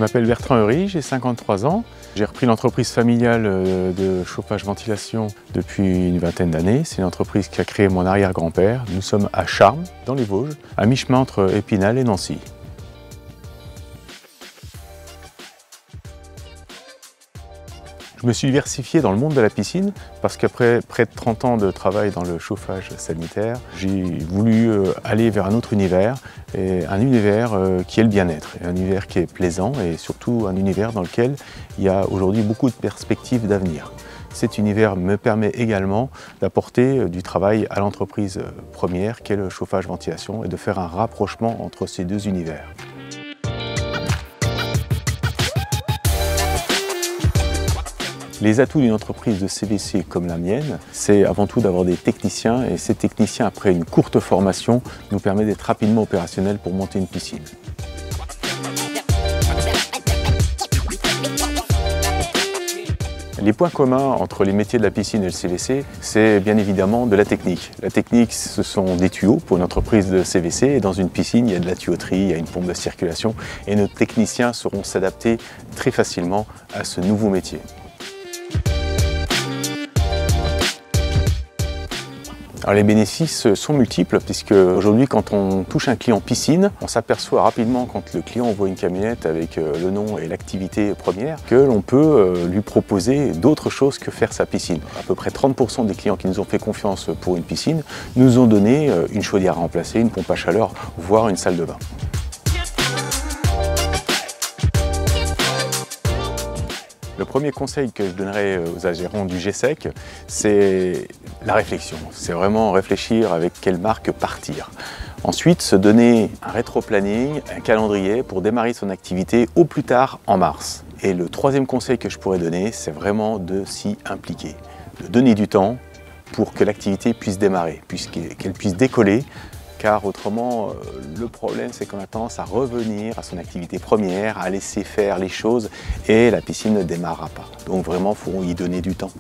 m'appelle Bertrand Heury, j'ai 53 ans. J'ai repris l'entreprise familiale de chauffage-ventilation depuis une vingtaine d'années. C'est une entreprise qu'a créée mon arrière-grand-père. Nous sommes à Charmes, dans les Vosges, à mi-chemin entre Épinal et Nancy. Je me suis diversifié dans le monde de la piscine parce qu'après près de 30 ans de travail dans le chauffage sanitaire, j'ai voulu aller vers un autre univers, et un univers qui est le bien-être, un univers qui est plaisant et surtout un univers dans lequel il y a aujourd'hui beaucoup de perspectives d'avenir. Cet univers me permet également d'apporter du travail à l'entreprise première qu'est le chauffage-ventilation et de faire un rapprochement entre ces deux univers. Les atouts d'une entreprise de CVC comme la mienne, c'est avant tout d'avoir des techniciens, et ces techniciens, après une courte formation, nous permettent d'être rapidement opérationnels pour monter une piscine. Les points communs entre les métiers de la piscine et le CVC, c'est bien évidemment de la technique. La technique, ce sont des tuyaux pour une entreprise de CVC, et dans une piscine, il y a de la tuyauterie, il y a une pompe de circulation, et nos techniciens sauront s'adapter très facilement à ce nouveau métier. Alors les bénéfices sont multiples puisque aujourd'hui quand on touche un client piscine, on s'aperçoit rapidement quand le client envoie une camionnette avec le nom et l'activité première que l'on peut lui proposer d'autres choses que faire sa piscine. À peu près 30% des clients qui nous ont fait confiance pour une piscine nous ont donné une chaudière à remplacer, une pompe à chaleur, voire une salle de bain. Le premier conseil que je donnerais aux adhérents du GSEC, c'est la réflexion. C'est vraiment réfléchir avec quelle marque partir. Ensuite, se donner un rétro-planning, un calendrier pour démarrer son activité au plus tard en mars. Et le troisième conseil que je pourrais donner, c'est vraiment de s'y impliquer, de donner du temps pour que l'activité puisse démarrer, qu'elle puisse décoller. Car autrement, le problème c'est qu'on a tendance à revenir à son activité première, à laisser faire les choses et la piscine ne démarrera pas. Donc vraiment, il faut y donner du temps.